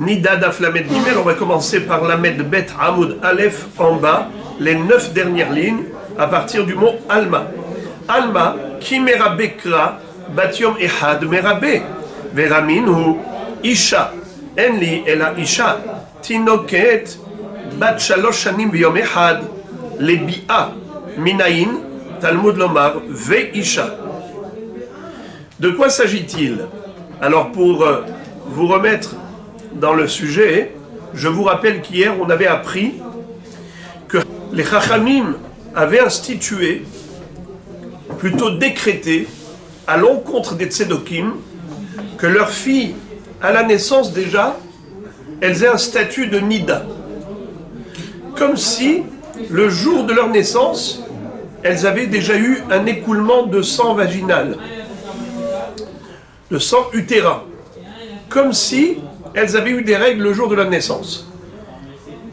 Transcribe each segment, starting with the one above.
Nida Daf Lamed Gimel, on va commencer par Lamed Bet Hamoud Aleph en bas, les 9 dernières lignes, à partir du mot Alma. Alma, ki merabekra, batiom ehad merabe, veraminhu, Isha, enli ela Isha, tinoket, bat shalosh shanim v'yom ehad, lebi'a, minayin, Talmud Lomar, ve Isha. De quoi s'agit-il? Alors pour vous remettre dans le sujet, je vous rappelle qu'hier on avait appris que les Chachamim avaient institué, plutôt décrété, à l'encontre des Tzedokim, que leurs filles, à la naissance déjà, elles aient un statut de Nida. Comme si, le jour de leur naissance, elles avaient déjà eu un écoulement de sang vaginal, de sang utérin. Comme si elles avaient eu des règles le jour de leur naissance.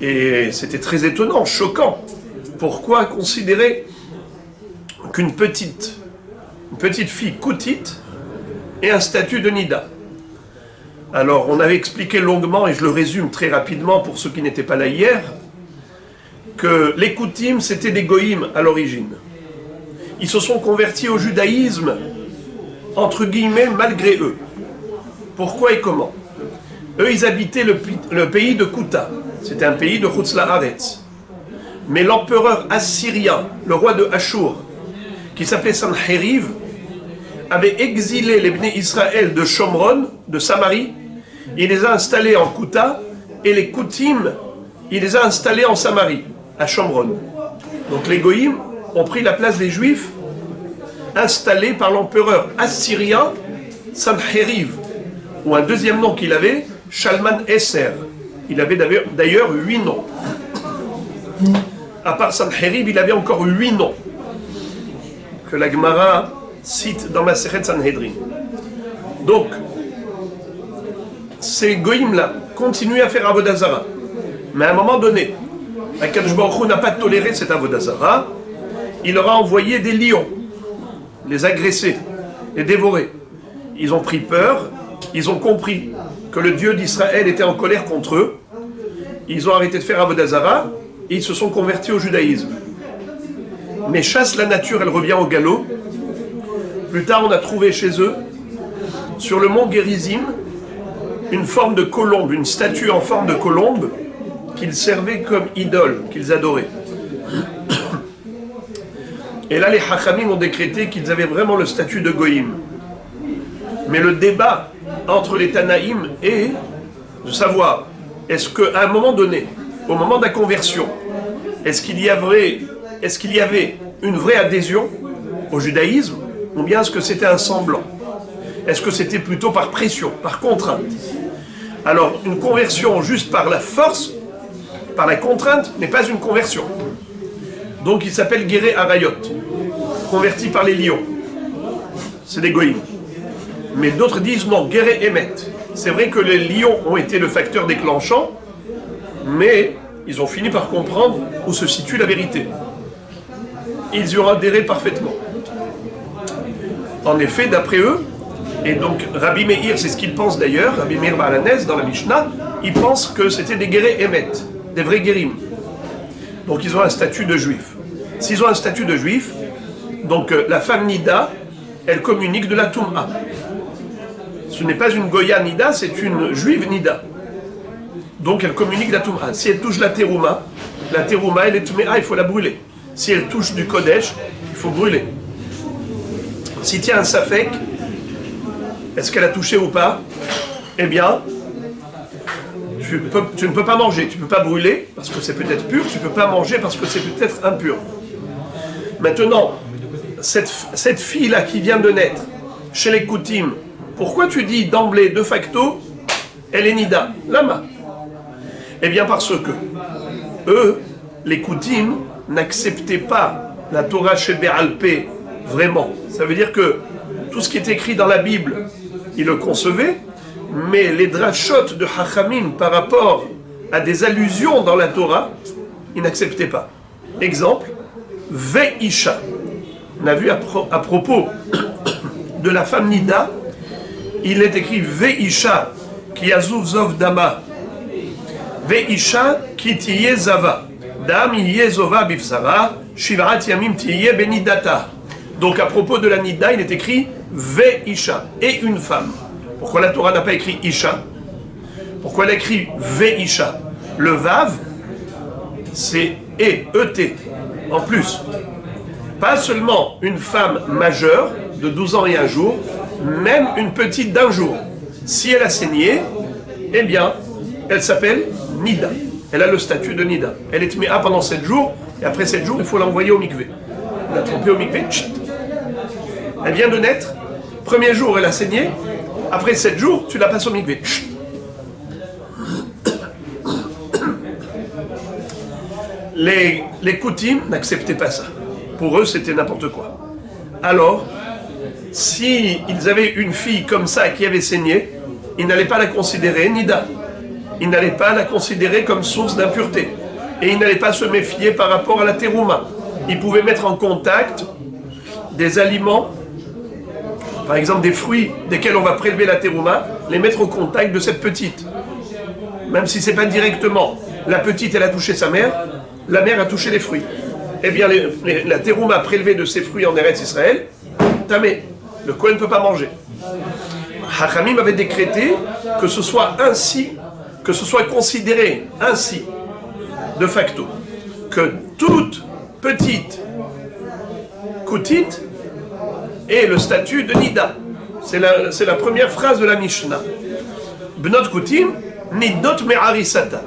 Et c'était très étonnant, choquant. Pourquoi considérer qu'une petite fille koutite ait un statut de Nida? Alors, on avait expliqué longuement, et je le résume très rapidement pour ceux qui n'étaient pas là hier, que les Koutim, c'était des goïms à l'origine. Ils se sont convertis au judaïsme, entre guillemets, malgré eux. Pourquoi et comment? Eux, ils habitaient le pays de Kouta. C'était un pays de Chutz La'aretz. Mais l'empereur assyrien, le roi de Achour, qui s'appelait Sanheriv, avait exilé les Bnei Israël de Shomron, de Samarie. Il les a installés en Kouta, et les Koutim, il les a installés en Samarie, à Shomron. Donc les Goïm ont pris la place des Juifs, installés par l'empereur assyrien Sanheriv, ou un deuxième nom qu'il avait, Shalman Esser. Il avait d'ailleurs 8 noms. À part Sanheriv, il avait encore 8 noms, que la Gemara cite dans Masechet Sanhedrin. Donc, ces goïms-là continuaient à faire Avodah Zara. Mais à un moment donné, Akadosh Baruch Hu n'a pas toléré cette Avodah Zara. Il leur a envoyé des lions, les agresser, les dévorer. Ils ont pris peur, ils ont compris que le Dieu d'Israël était en colère contre eux. Ils ont arrêté de faire Avodah Zara et ils se sont convertis au judaïsme. Mais chasse la nature, elle revient au galop. Plus tard, on a trouvé chez eux, sur le mont Gerizim, une forme de colombe, une statue en forme de colombe qu'ils servaient comme idole, qu'ils adoraient. Et là, les Chachamim ont décrété qu'ils avaient vraiment le statut de Goïm. Mais le débat entre les Tanaïm est de savoir, est-ce qu'à un moment donné, au moment de la conversion, est-ce qu'il y avait une vraie adhésion au judaïsme, ou bien est-ce que c'était un semblant? Est-ce que c'était plutôt par pression, par contrainte? Alors, une conversion juste par la force, par la contrainte, n'est pas une conversion. Donc il s'appelle Guéré Arayot, converti par les lions. C'est des goïms. Mais d'autres disent non, Guéré Emet. C'est vrai que les lions ont été le facteur déclenchant, mais ils ont fini par comprendre où se situe la vérité. Ils y ont adhéré parfaitement. En effet, d'après eux, et donc Rabbi Meir, c'est ce qu'il pense d'ailleurs, Rabbi Meir Balanès, dans la Mishnah, il pense que c'était des Guéré Emet, des vrais guérim. Donc ils ont un statut de juif. S'ils ont un statut de juif, donc la femme Nida, elle communique de la Touma. Ce n'est pas une Goya Nida, c'est une juive Nida. Donc elle communique de la Touma. Si elle touche la Terouma, elle est Tméa, il faut la brûler. Si elle touche du Kodesh, il faut brûler. Si tu as un Safek, est-ce qu'elle a touché ou pas? Eh bien, tu ne peux pas manger, tu ne peux pas brûler parce que c'est peut-être pur, tu ne peux pas manger parce que c'est peut-être impur. Maintenant, cette fille-là qui vient de naître, chez les Koutim, pourquoi tu dis d'emblée, de facto, elle est Nida? Lama. Eh bien parce que eux, les Koutim, n'acceptaient pas la Torah chez Bé'alpé, vraiment. Ça veut dire que tout ce qui est écrit dans la Bible, ils le concevaient, mais les drachot de Chachamim par rapport à des allusions dans la Torah, ils n'acceptaient pas. Exemple, Ve'isha. On a vu à propos de la femme Nida, il est écrit Ve'isha ki yazuv zov dama Ve'isha ki tiye zava. Dam yiye zova bifsara. Shivarat yamim tiye benidata. Donc à propos de la nida, il est écrit Ve'isha, et une femme. Pourquoi la Torah n'a pas écrit Isha? Pourquoi elle a écrit Ve'isha? Le Vav, c'est E-T, en plus. Pas seulement une femme majeure, de 12 ans et un jour, même une petite d'un jour. Si elle a saigné, eh bien, elle s'appelle Nida. Elle a le statut de Nida. Elle est méa pendant 7 jours, et après 7 jours, il faut l'envoyer au mikvé. La tromper au mikvé, tchit. Elle vient de naître, premier jour elle a saigné, après 7 jours, tu la passes au mikvé. Tchit. Les Koutim n'acceptaient pas ça. Pour eux, c'était n'importe quoi. Alors, si ils avaient une fille comme ça qui avait saigné, ils n'allaient pas la considérer Nida. Ils n'allaient pas la considérer comme source d'impureté. Et ils n'allaient pas se méfier par rapport à la terouma. Ils pouvaient mettre en contact des aliments, par exemple des fruits desquels on va prélever la terouma, les mettre au contact de cette petite. Même si ce n'est pas directement. La petite, elle a touché sa mère, la mère a touché les fruits. Eh bien, la terouma prélevée de ces fruits en Eretz Israël, tamé, le Kohen ne peut pas manger. Hachamim avait décrété que ce soit ainsi, que ce soit considéré ainsi, de facto, que toute petite koutite ait le statut de Nida. C'est la première phrase de la Mishnah. Bnot koutim, nidot me'arisata.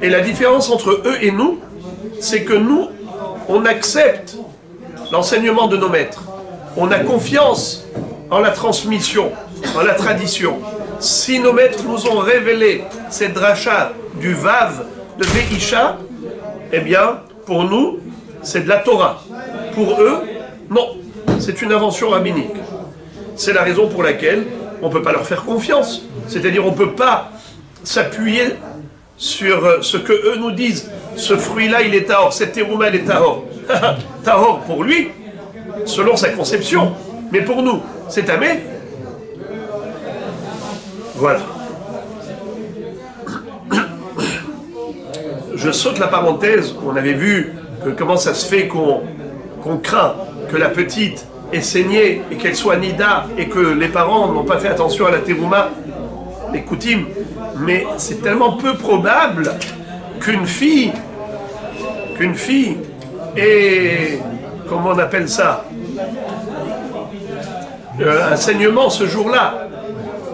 Et la différence entre eux et nous, c'est que nous, on accepte l'enseignement de nos maîtres. On a confiance en la transmission, en la tradition. Si nos maîtres nous ont révélé cette dracha du Vav, de Ve'isha, eh bien, pour nous, c'est de la Torah. Pour eux, non, c'est une invention rabbinique. C'est la raison pour laquelle on ne peut pas leur faire confiance. C'est-à-dire, on ne peut pas s'appuyer sur ce que eux nous disent. Ce fruit-là, il est tahor, cette terouma, elle est tahor. Tahor pour lui, selon sa conception. Mais pour nous, c'est tamé. Voilà. Je saute la parenthèse. On avait vu que comment ça se fait qu'on craint que la petite ait saigné et qu'elle soit nida et que les parents n'ont pas fait attention à la terouma, les koutim. Mais c'est tellement peu probable qu'une fille ait, comment on appelle ça, un saignement ce jour-là.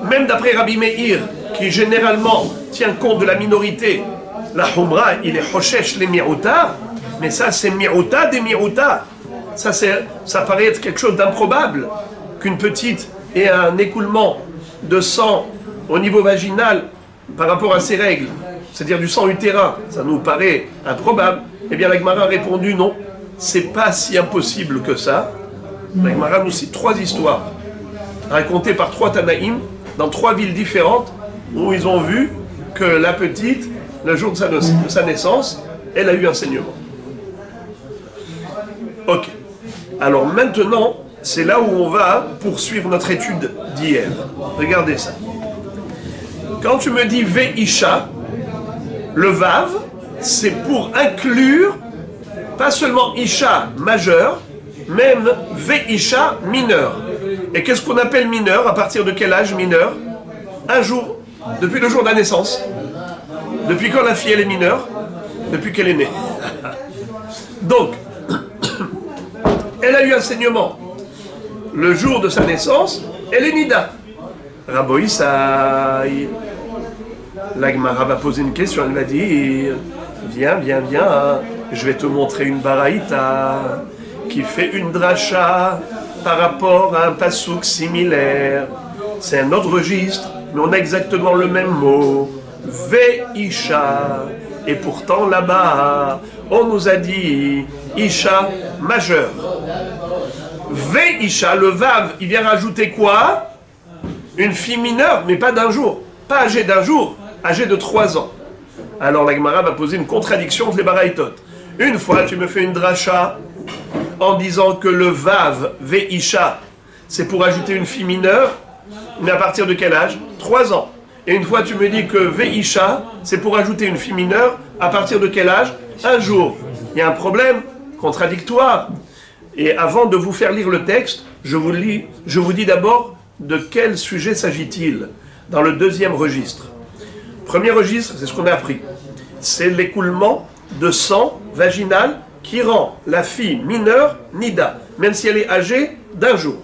Même d'après Rabbi Meir, qui généralement tient compte de la minorité, la Humra, il est Hoshesh les Mirouta, mais ça c'est Mirouta des Mirouta. Ça paraît être quelque chose d'improbable, qu'une petite ait un écoulement de sang au niveau vaginal par rapport à ses règles, c'est-à-dire du sang utérin. Ça nous paraît improbable. Eh bien la Gemara a répondu non, c'est pas si impossible que ça. La Gemara nous cite 3 histoires, racontées par 3 Tanaïm, dans 3 villes différentes, où ils ont vu que la petite, le jour de sa naissance, elle a eu un saignement. Ok. Alors maintenant, c'est là où on va poursuivre notre étude d'hier. Regardez ça. Quand tu me dis Ve'isha, le Vav, c'est pour inclure, pas seulement Isha majeur, même Ve'isha mineur. Et qu'est-ce qu'on appelle mineur? À partir de quel âge mineur? Un jour, depuis le jour de la naissance. Depuis quand la fille elle est mineure? Depuis qu'elle est née. Donc, elle a eu un saignement. Le jour de sa naissance, elle est nida. Rabbi Isaï. La Gemara va poser une question, elle va dire, viens, je vais te montrer une baraïta qui fait une dracha par rapport à un pasouk similaire. C'est un autre registre, mais on a exactement le même mot. Ve'isha. Et pourtant là-bas, on nous a dit Isha majeur. Ve'isha, le Vav, il vient rajouter quoi? Une fille mineure, mais pas d'un jour. Pas âgée d'un jour, âgée de 3 ans. Alors la Gemara va poser une contradiction entre les baraïtot. Une fois, tu me fais une dracha en disant que le Vav, Ve'isha, c'est pour ajouter une fille mineure, mais à partir de quel âge? 3 ans. Et une fois tu me dis que Veisha, c'est pour ajouter une fille mineure, à partir de quel âge? Un jour. Il y a un problème contradictoire. Et avant de vous faire lire le texte, je vous dis d'abord de quel sujet s'agit-il dans le deuxième registre. Premier registre, c'est ce qu'on a appris. C'est l'écoulement de sang vaginal qui rend la fille mineure nida, même si elle est âgée d'un jour.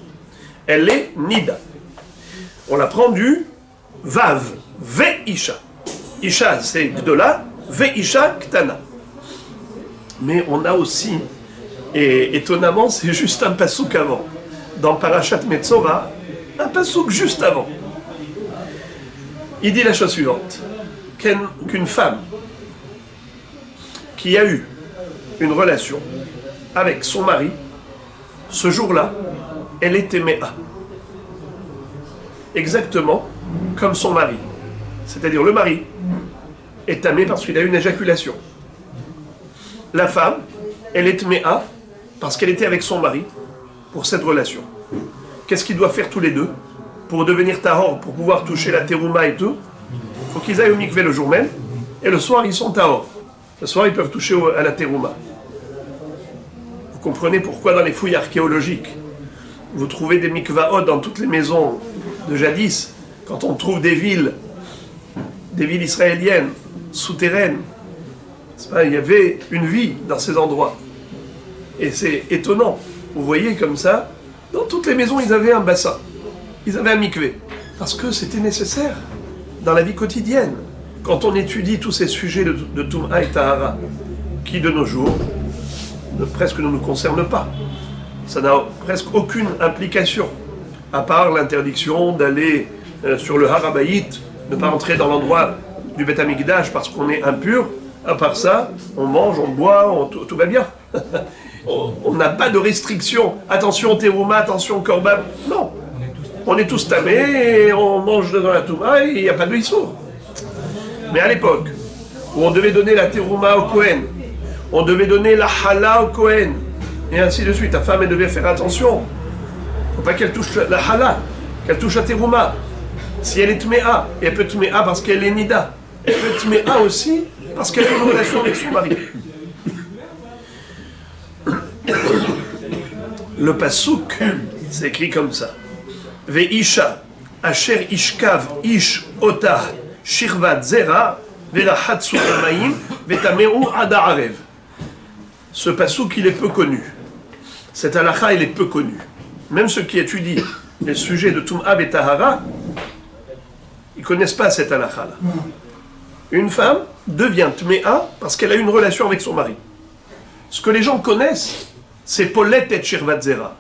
Elle est nida. On l'apprend du vav, veisha. Isha, c'est gdola, veisha, ktana. Mais on a aussi, et étonnamment, c'est juste un pasouk avant. Dans Parashat Metzora, un pasouk juste avant. Il dit la chose suivante, qu'une femme qui a eu une relation avec son mari, ce jour-là, elle était méa. Exactement comme son mari. C'est-à-dire le mari est tamé parce qu'il a eu une éjaculation. La femme, elle est méa parce qu'elle était avec son mari pour cette relation. Qu'est-ce qu'ils doivent faire tous les deux pour devenir tahor, pour pouvoir toucher la terouma et tout? Il faut qu'ils aillent au mikvé le jour même, et le soir, ils sont tahor. Le soir, ils peuvent toucher à la terouma. Vous comprenez pourquoi dans les fouilles archéologiques, vous trouvez des mikvaot dans toutes les maisons de jadis, quand on trouve des villes israéliennes, souterraines. Il y avait une vie dans ces endroits. Et c'est étonnant. Vous voyez comme ça, dans toutes les maisons, ils avaient un bassin. Ils avaient un mikvé. Parce que c'était nécessaire dans la vie quotidienne. Quand on étudie tous ces sujets de Touma et Tahara, qui de nos jours, presque ne nous concernent pas. Ça n'a presque aucune implication, à part l'interdiction d'aller sur le Harabaït, ne pas entrer dans l'endroit du Beth Amikdash parce qu'on est impur. À part ça, on mange, on boit, tout va bien. On n'a pas de restriction. Attention terouma, attention korban. Non. On est tous tamés et on mange dans la touma et il n'y a pas de issour. Mais à l'époque, où on devait donner la terouma au Kohen, on devait donner la hala au Kohen, et ainsi de suite. Ta femme, elle devait faire attention. Il ne faut pas qu'elle touche la hala, qu'elle touche la terouma. Si elle est tméa, et elle peut tméa parce qu'elle est nida, elle peut tméa aussi parce qu'elle a une relation avec son mari. Le pasouk, c'est écrit comme ça. Veisha, asher ishkav ish otah shirvat zera, verahat su'amaim, vetameu ada arev. Ce pasouk, il est peu connu. Cette halakha, il est peu connu. Même ceux qui étudient les sujets de Tum'a et Tahara, ils ne connaissent pas cette halakha-là. Une femme devient tméa parce qu'elle a eu une relation avec son mari. Ce que les gens connaissent, c'est Polet et Shirvat Zera.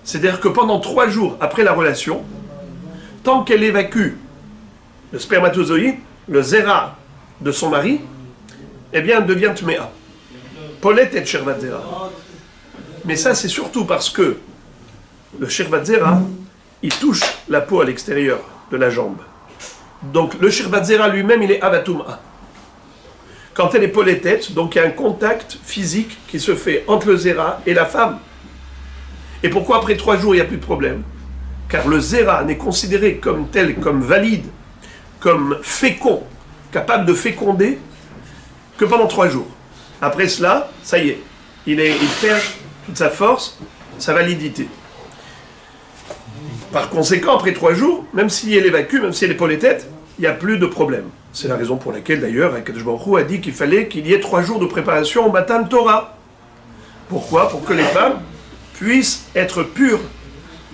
C'est-à-dire que pendant 3 jours après la relation, tant qu'elle évacue le spermatozoïde, le zera de son mari, eh bien elle devient tméa. Polet et Shirvat Zera. Mais ça, c'est surtout parce que le Shirvat Zera, il touche la peau à l'extérieur de la jambe. Donc le Shirvat Zera lui-même, il est Avatum'a. Quand elle est polétette, donc il y a un contact physique qui se fait entre le Zera et la femme. Et pourquoi après 3 jours, il n'y a plus de problème? Car le Zera n'est considéré comme tel, comme valide, comme fécond, capable de féconder, que pendant 3 jours. Après cela, ça y est, il perd toute sa force, sa validité. Par conséquent, après 3 jours, même si elle évacue, même si elle est polétette, il n'y a plus de problème. C'est la raison pour laquelle, d'ailleurs, Akadosh Baruch Hu a dit qu'il fallait qu'il y ait 3 jours de préparation au Matan Torah. Pourquoi? Pour que les femmes puissent être pures.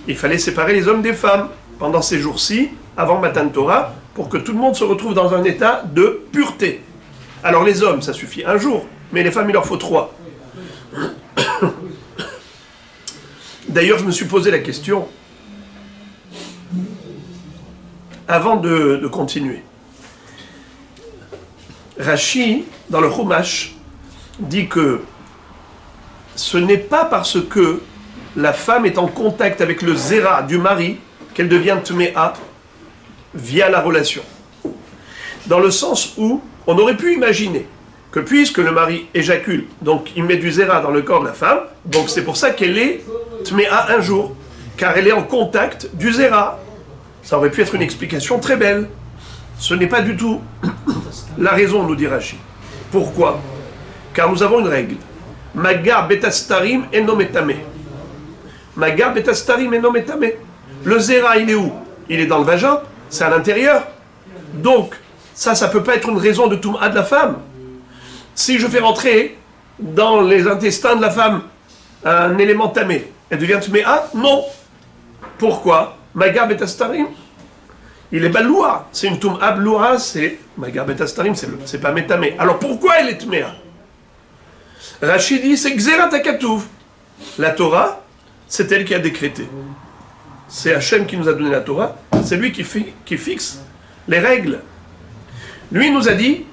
Il fallait séparer les hommes des femmes pendant ces jours-ci, avant Matan Torah, pour que tout le monde se retrouve dans un état de pureté. Alors les hommes, ça suffit 1 jour, mais les femmes, il leur faut 3. D'ailleurs, je me suis posé la question, avant de continuer. Rashi, dans le Chumash, dit que ce n'est pas parce que la femme est en contact avec le zera du mari qu'elle devient tméa via la relation. Dans le sens où on aurait pu imaginer que puisque le mari éjacule, donc il met du zera dans le corps de la femme, donc c'est pour ça qu'elle est tméa 1 jour, car elle est en contact du zera. Ça aurait pu être une explication très belle. Ce n'est pas du tout la raison, nous dit Rashi. Pourquoi? Car nous avons une règle. Magar betastarim eno metame. Magar betastarim eno metame. Le zera, il est où? Il est dans le vagin, c'est à l'intérieur. Donc, ça ne peut pas être une raison de Toum'a de la femme. Si je fais rentrer dans les intestins de la femme un élément tamé, elle devient Tméa? Non. Pourquoi? Magar betastarim. Il est baloua, c'est une Toum'a bloua, c'est Magar betastarim, c'est pas métamé. Alors pourquoi elle est Tméa? Rachid dit, c'est Xerat HaKatuv. La Torah, c'est elle qui a décrété. C'est Hachem qui nous a donné la Torah, c'est lui qui fixe les règles. Lui nous a dit,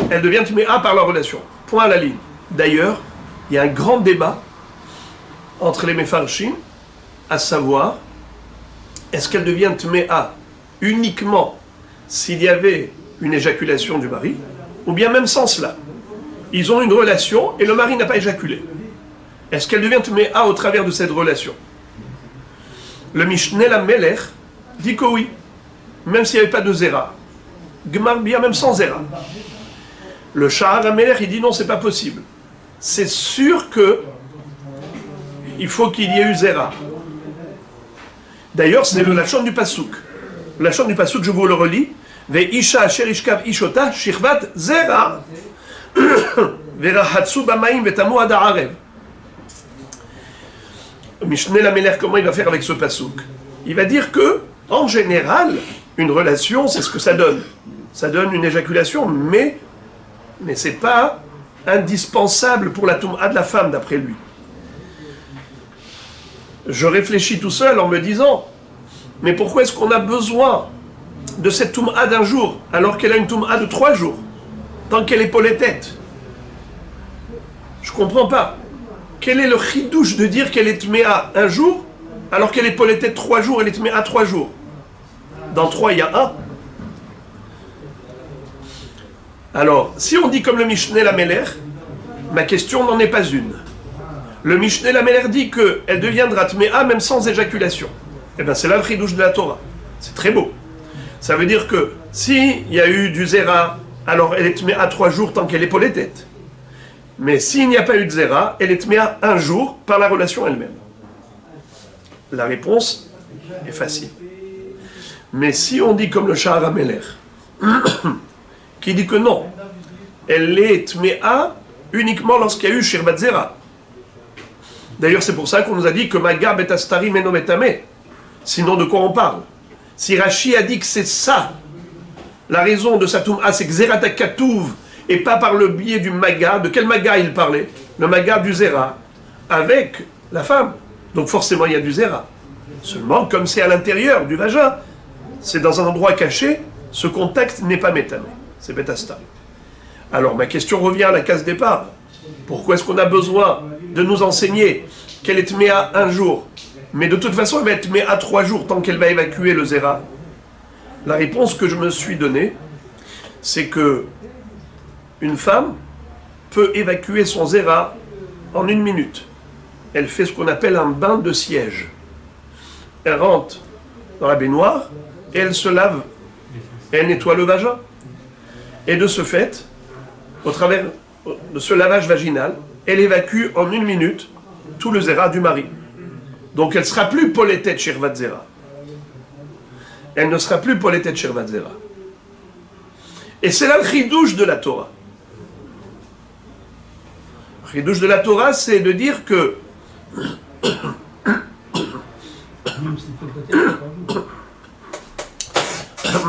elle devient Tméa par la relation. Point à la ligne. D'ailleurs, il y a un grand débat entre les Mefarshim, à savoir, est-ce qu'elle devient Tméa uniquement s'il y avait une éjaculation du mari, ou bien même sans cela. Ils ont une relation et le mari n'a pas éjaculé. Est-ce qu'elle devient Tméa au travers de cette relation? Le Mishneh Lamelech dit que oui, même s'il n'y avait pas de zera. Gemar Bia, même sans zera. Le Shahar Amelech, il dit non, c'est pas possible. C'est sûr que il faut qu'il y ait eu zera. D'ailleurs, c'est le lachon du pasouk. Le lachon du pasouk, je vous le relis. Ve'isha asher ishkav ishota shirvat zera ve'rahatsu b'mayim ve'tamu ad ha'arev. Mishneh Lamelech, comment il va faire avec ce pasouk? Il va dire que, en général, une relation, c'est ce que ça donne. Ça donne une éjaculation, mais ce n'est pas indispensable pour la Toum'a de la femme, d'après lui. Je réfléchis tout seul en me disant, mais pourquoi est-ce qu'on a besoin de cette Toum'a d'un jour, alors qu'elle a une Toum'a de 3 jours, tant qu'elle est polétette? Je ne comprends pas. Quel est le chidouche de dire qu'elle est Tméa un jour, alors qu'elle est polétette 3 jours, elle est Tméa 3 jours? Dans 3, il y a 1. Alors, si on dit comme le Mishneh Lamelech, ma question n'en est pas une. Le Mishneh Lamelech dit qu'elle deviendra Tméa même sans éjaculation. Eh bien, c'est là le chidouche de la Torah. C'est très beau. Ça veut dire que s'il y a eu du zera, alors elle est Tméa 3 jours tant qu'elle est polétette. Mais s'il n'y a pas eu de zera, elle est Tméa 1 jour par la relation elle-même. La réponse est facile. Mais si on dit comme le Shahar Amelech, qui dit que non, elle est Tméa uniquement lorsqu'il y a eu Shirvat Zera. D'ailleurs, c'est pour ça qu'on nous a dit que Magar betastari meno metame. Sinon, de quoi on parle? Si Rashi a dit que c'est ça, la raison de sa Toum'a, c'est que Xerat HaKatuv, et pas par le biais du Maga. De quel Maga il parlait? Le Maga du Zera, avec la femme. Donc forcément, il y a du Zera. Seulement, comme c'est à l'intérieur du vagin, c'est dans un endroit caché, ce contact n'est pas métamé. C'est Betastari. Alors, ma question revient à la case départ. Pourquoi est-ce qu'on a besoin de nous enseigner qu'elle est Tméa 1 jour, mais de toute façon, elle va être Tméa 3 jours tant qu'elle va évacuer le Zera? La réponse que je me suis donnée, c'est que une femme peut évacuer son Zera en 1 minute. Elle fait ce qu'on appelle un bain de siège. Elle rentre dans la baignoire et elle se lave. Et elle nettoie le vagin. Et de ce fait, au travers de ce lavage vaginal, elle évacue en 1 minute tout le Zera du mari. Donc elle ne sera plus polétette Shirvat Zera. Elle ne sera plus polétette Shirvat Zera. Et c'est là le chidouche de la Torah. Le chidouche de la Torah, c'est de dire que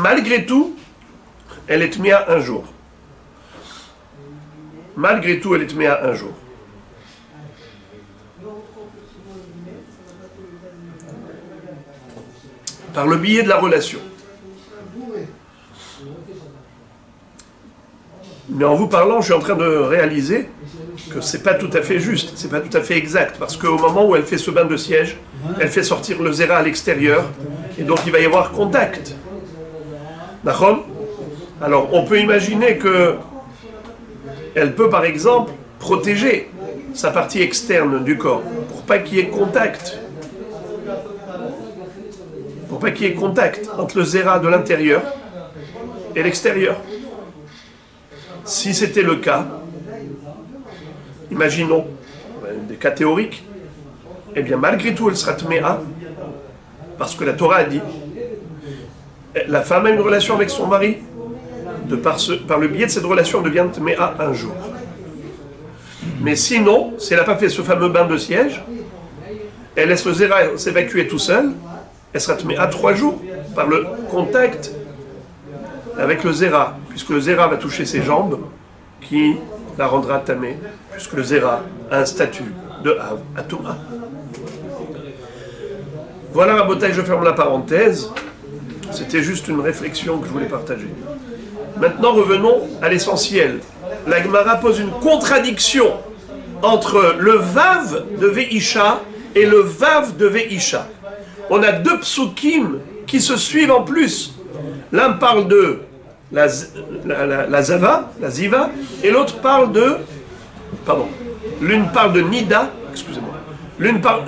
malgré tout, elle est Tméa 1 jour. Malgré tout, elle est Tméa 1 jour. Par le biais de la relation. Mais en vous parlant, je suis en train de réaliser que c'est pas tout à fait juste, c'est pas tout à fait exact, parce qu'au moment où elle fait ce bain de siège, elle fait sortir le Zera à l'extérieur, et donc il va y avoir contact. D'accord? Alors, on peut imaginer que elle peut, par exemple, protéger sa partie externe du corps, pour pas qu'il y ait contact. Pour pas qu'il y ait contact entre le Zera de l'intérieur et l'extérieur. Si c'était le cas, imaginons des cas théoriques, eh bien malgré tout elle sera tméa, parce que la Torah a dit, la femme a une relation avec son mari, par le biais de cette relation, elle devient tméa un jour. Mais sinon, si elle n'a pas fait ce fameux bain de siège, elle laisse le zéra s'évacuer tout seul, elle sera tméa 3 jours, par le contact avec le zéra, puisque le zéra va toucher ses jambes, qui la rendra tamée, puisque le zéra a un statut de Hav à Touma. Voilà, Rabotai, je ferme la parenthèse. C'était juste une réflexion que je voulais partager. Maintenant, revenons à l'essentiel. La Gemara pose une contradiction entre le Vav de Veisha et le Vav de Veisha. On a 2 psukim qui se suivent en plus. L'un parle de la Zava, la Ziva, et l'autre parle de... Pardon. L'une parle de Nida, excusez-moi.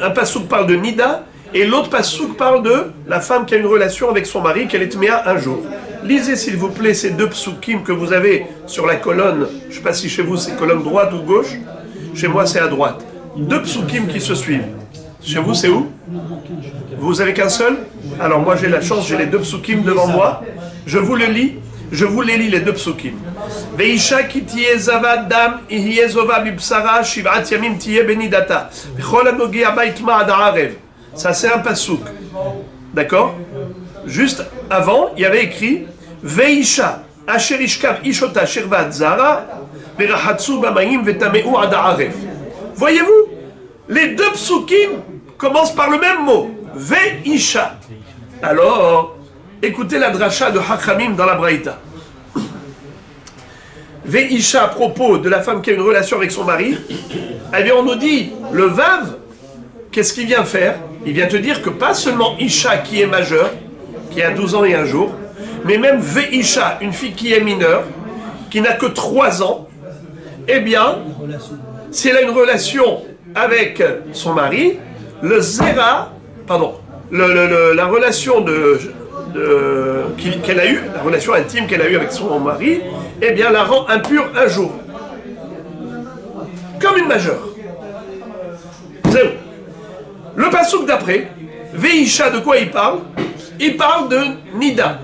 Un passouk parle de Nida, et l'autre passouk parle de la femme qui a une relation avec son mari, qu'elle est tméa un jour. Lisez s'il vous plaît ces 2 psukim que vous avez sur la colonne. Je ne sais pas si chez vous c'est colonne droite ou gauche. Chez moi c'est à droite. 2 psukim qui se suivent. Chez vous c'est où? Vous avez qu'un seul? Alors moi j'ai la chance, j'ai les 2 psukim devant moi. Je vous les lis les 2 psukim. Veisha ki tiye zavad dam ihiye zova bibsara shiv'at yamim tiye benidata. V'chol hanogea ba itma ad ha'arev. Ça c'est un pasouk. D'accord? Juste avant, il y avait écrit Veisha asher ishkav ishota shirvat zara verahatsu bamaim vetameu ad ha'arev. Voyez-vous? Les 2 psukim commencent par le même mot. Veisha. Alors, écoutez la dracha de Hachamim dans la Braïta. Veisha, à propos de la femme qui a une relation avec son mari, eh bien on nous dit, le Vav, qu'est-ce qu'il vient faire? Il vient te dire que pas seulement Isha qui est majeure, qui a 12 ans et un jour, mais même Veisha, une fille qui est mineure, qui n'a que 3 ans, eh bien, si elle a une relation avec son mari, le zéra, pardon, la relation qu'elle a eue, la relation intime qu'elle a eue avec son mari, eh bien la rend impure un jour. Comme une majeure. C'est le passouk d'après, Veisha, de quoi il parle? Il parle de Nida.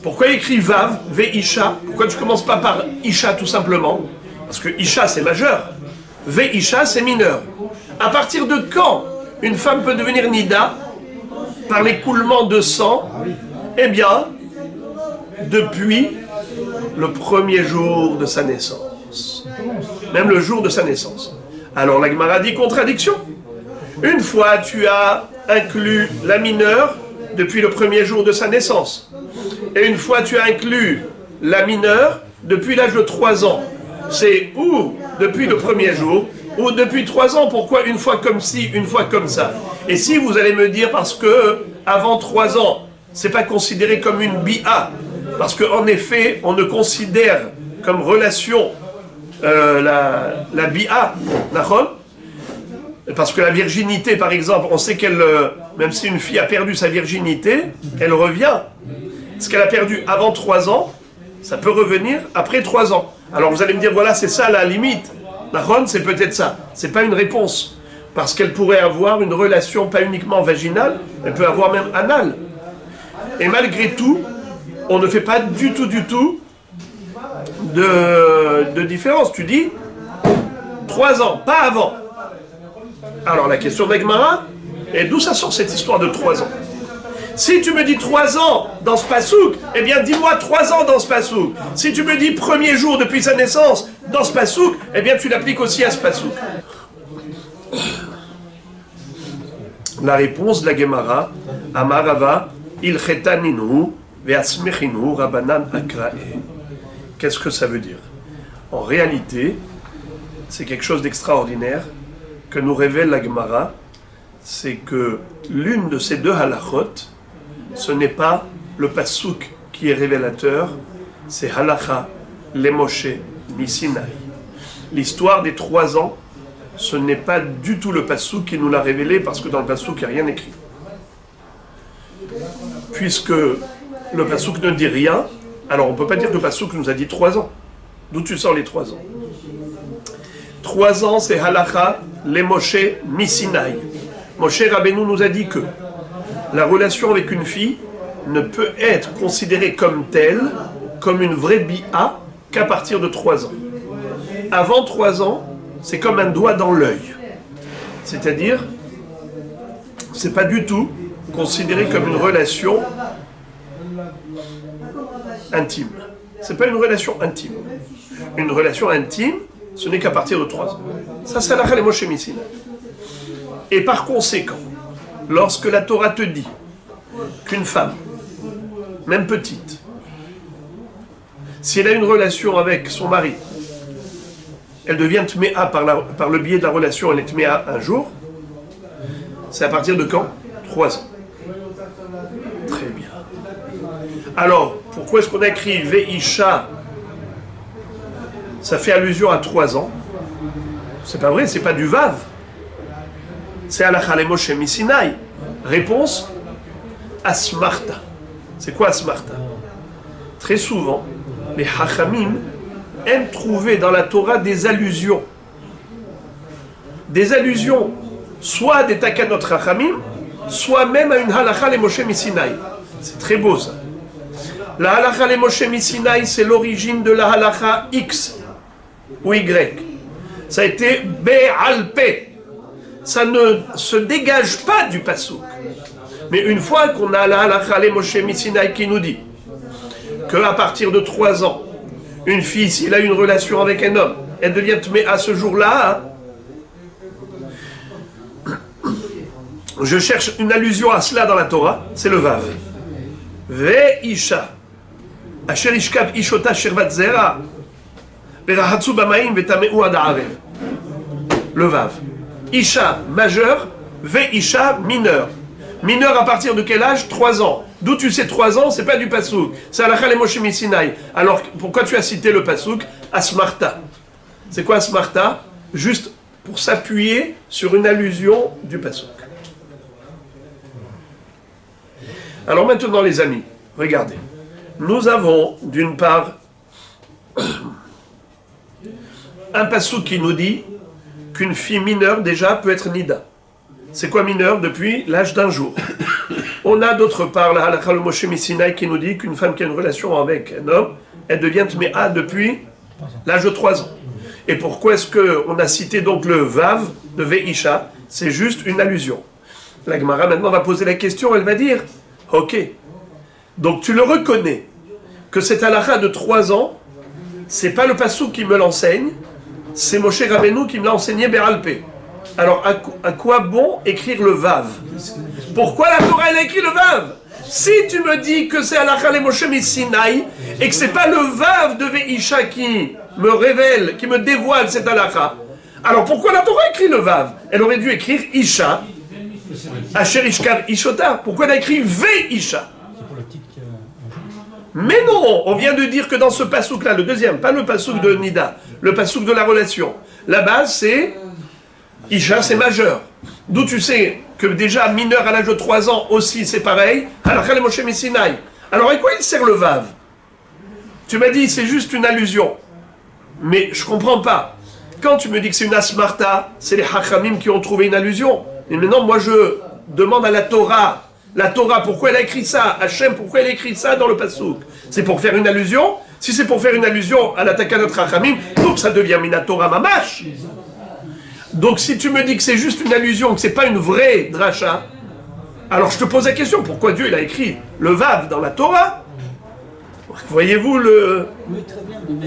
Pourquoi il écrit Vav, Veisha? Pourquoi tu ne commences pas par Isha tout simplement? Parce que Isha c'est majeur, Veisha c'est mineur. À partir de quand une femme peut devenir Nida? Par l'écoulement de sang? Eh bien, depuis le premier jour de sa naissance. Même le jour de sa naissance. Alors la Gemara dit contradiction. Une fois tu as inclus la mineure depuis le premier jour de sa naissance. Et une fois tu as inclus la mineure depuis l'âge de 3 ans. C'est ou depuis le premier jour, ou depuis 3 ans. Pourquoi une fois comme ci, une fois comme ça? Et si vous allez me dire parce que avant 3 ans, c'est pas considéré comme une bi'a, parce qu'en effet, on ne considère comme relation la bi'a, parce que la virginité, par exemple, on sait qu'elle, même si une fille a perdu sa virginité, elle revient. Ce qu'elle a perdu avant 3 ans, ça peut revenir après 3 ans. Alors vous allez me dire, voilà, c'est ça la limite. C'est peut-être ça. C'est pas une réponse. Parce qu'elle pourrait avoir une relation pas uniquement vaginale, elle peut avoir même anale. Et malgré tout, on ne fait pas du tout de différence. Tu dis 3 ans, pas avant. Alors la question d'Agmara, et d'où ça sort cette histoire de 3 ans? Si tu me dis 3 ans dans ce pasouk, eh bien dis-moi 3 ans dans ce pasouk. Si tu me dis premier jour depuis sa naissance dans ce pasouk, eh bien tu l'appliques aussi à ce pasouk. La réponse de la Gemara, Amarava, ilchetaninu ve'asmechinu rabanan akrae. Qu'est-ce que ça veut dire? En réalité, c'est quelque chose d'extraordinaire que nous révèle la Gemara, c'est que l'une de ces 2 halachot, ce n'est pas le pasouk qui est révélateur, c'est halacha le Moshe Misinaï. L'histoire des 3 ans, ce n'est pas du tout le pasouk qui nous l'a révélé, parce que dans le pasouk, il n'y a rien écrit. Puisque le pasouk ne dit rien, Alors on ne peut pas dire que le Passouk nous a dit 3 ans. D'où tu sors les 3 ans? 3 ans, c'est Halacha, les Moshe, Misinaï. Moshe Rabbeinu nous a dit que la relation avec une fille ne peut être considérée comme telle, comme une vraie bi'a, qu'à partir de 3 ans. Avant 3 ans, c'est comme un doigt dans l'œil. C'est-à-dire, c'est pas du tout considéré comme une relation intime. C'est pas une relation intime. Une relation intime, ce n'est qu'à partir de 3 ans. Ça, c'est la Moshe Missina. Et par conséquent, lorsque la Torah te dit qu'une femme, même petite, si elle a une relation avec son mari, elle devient tméa par le biais de la relation, elle est tméa un jour, c'est à partir de quand? 3 ans. Très bien. Alors, pourquoi est-ce qu'on a écrit Veisha? Ça fait allusion à 3 ans. C'est pas vrai, c'est pas du Vav. C'est Halacha le Moshe Misinaï. Réponse, Asmarta. C'est quoi Asmarta? Très souvent, les Hachamim aiment trouver dans la Torah des allusions. Des allusions, soit des Takanot Hachamim, soit même à une Halacha le Moshe Misinaï. C'est très beau ça. La Halacha le Moshe Misinaï, c'est l'origine de la Halacha X ou Y. Ça a été Be'alpe. Ça ne se dégage pas du Passouk. Mais une fois qu'on a la Halacha le Moshe Misinaï qui nous dit qu'à partir de 3 ans, une fille, s'il a une relation avec un homme, elle devient tméa à ce jour-là. Je cherche une allusion à cela dans la Torah, c'est le Vav. Ve'isha, asher ishkav ishota shirvat zera, verahatsu bamaim vetameu ad haarev. Le Vav. Isha majeur, Ve'isha mineur. Mineur à partir de quel âge? 3 ans. D'où tu sais 3 ans? C'est pas du Passouk. C'est Halacha le Moshe Misinaï. Alors, pourquoi tu as cité le Passouk? Asmarta. C'est quoi Asmarta? Juste pour s'appuyer sur une allusion du Passouk. Alors maintenant, les amis, regardez. Nous avons, d'une part, un Passouk qui nous dit qu'une fille mineure, déjà, peut être nida. C'est quoi mineur? Depuis l'âge d'un jour. On a d'autre part la Halacha le Moshe Misinaï qui nous dit qu'une femme qui a une relation avec un homme, elle devient tméa depuis l'âge de 3 ans. Et pourquoi est-ce qu'on a cité donc le Vav de Veisha? C'est juste une allusion. La Gemara maintenant va poser la question, elle va dire, ok, donc tu le reconnais, que cette Halacha de 3 ans, c'est pas le Passouk qui me l'enseigne, c'est Moshe Rabbeinu qui me l'a enseigné Be'alpe. Alors, à quoi bon écrire le Vav? Pourquoi la Torah elle a écrit le Vav? Si tu me dis que c'est Halacha le Moshe Misinaï et que c'est pas le Vav de Veisha qui me révèle, qui me dévoile cette Halacha, alors pourquoi la Torah a écrit le Vav? Elle aurait dû écrire Isha, Asher Ishkav Ishota. Pourquoi elle a écrit Veisha? Mais non, on vient de dire que dans ce passouk-là, le deuxième, pas le passouk de Nida, le passouk de la relation, la base c'est Isha, c'est majeur. D'où tu sais que déjà mineur à l'âge de 3 ans aussi c'est pareil. Halacha le Moshe Misinaï. Alors à quoi il sert le Vav? Tu m'as dit c'est juste une allusion. Mais je comprends pas. Quand tu me dis que c'est une asmarta, c'est les Hachamim qui ont trouvé une allusion. Et maintenant moi je demande à la Torah. La Torah, pourquoi elle a écrit ça? Hachem, pourquoi elle a écrit ça dans le passouk? C'est pour faire une allusion? Si c'est pour faire une allusion à la Takanot Hachamim, donc ça devient Minatora Mamash. Donc si tu me dis que c'est juste une allusion, que c'est pas une vraie dracha, alors je te pose la question, pourquoi Dieu il a écrit le Vav dans la Torah? Voyez-vous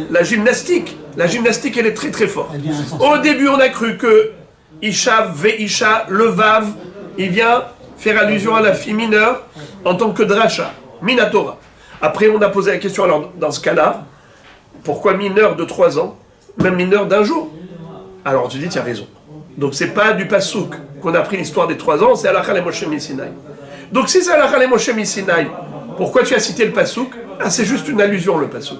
la gymnastique? La gymnastique elle est très très forte. Au début on a cru que Isha, Veisha, le Vav, il vient faire allusion à la fille mineure en tant que dracha, Minatora. Après on a posé la question, alors dans ce cas-là, pourquoi mineur de 3 ans, même mineur d'un jour? Alors tu dis, tu as raison. Donc c'est pas du Passouk qu'on a pris l'histoire des 3 ans, c'est Halacha le Moshe Misinaï. Donc si c'est Halacha le Moshe Misinaï, pourquoi tu as cité le Passouk? Ah, c'est juste une allusion le Passouk.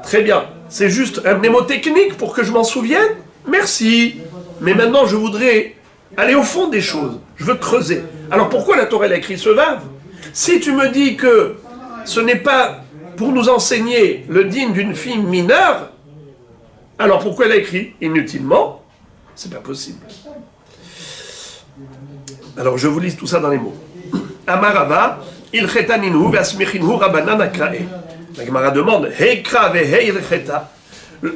Très bien, c'est juste un mnémotechnique pour que je m'en souvienne? Merci. Mais maintenant je voudrais aller au fond des choses. Je veux creuser. Alors pourquoi la Torah a écrit ce Vav? Si tu me dis que ce n'est pas pour nous enseigner le din d'une fille mineure, alors pourquoi elle a écrit inutilement? C'est pas possible. Alors je vous lis tout ça dans les mots. Amarava, il chetaninu ve'asmichinu rabanan akrae. La Gemara demande, Heikra ve'hei il cheta.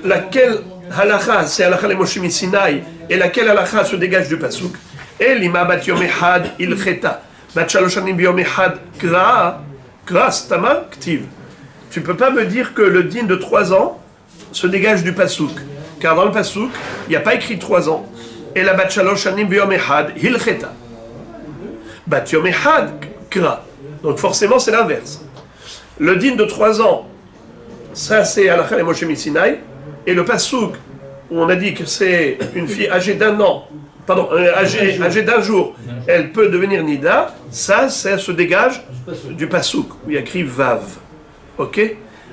Laquelle halakha, c'est halakha le Moshe Sinaï, et laquelle halakha se dégage du pasuk? Elima bat yom echad il cheta. Bat shalosh shanim b'yom echad kra stama ktiv. Tu peux pas me dire que le din de 3 ans se dégage du pasuk. Car dans le pasuk, il n'y a pas écrit 3 ans. Et la bat shalosh shanim b'yom echad il cheta. Bat yom echad kra. Donc forcément c'est l'inverse. Le din de 3 ans, ça c'est halakha le Moshe Sinaï. Et le pasuk, où on a dit que c'est une fille âgée d'1 an, pardon, âgée d'1 jour, elle peut devenir nida, ça se dégage du pasuk, où il y a écrit vav. Ok?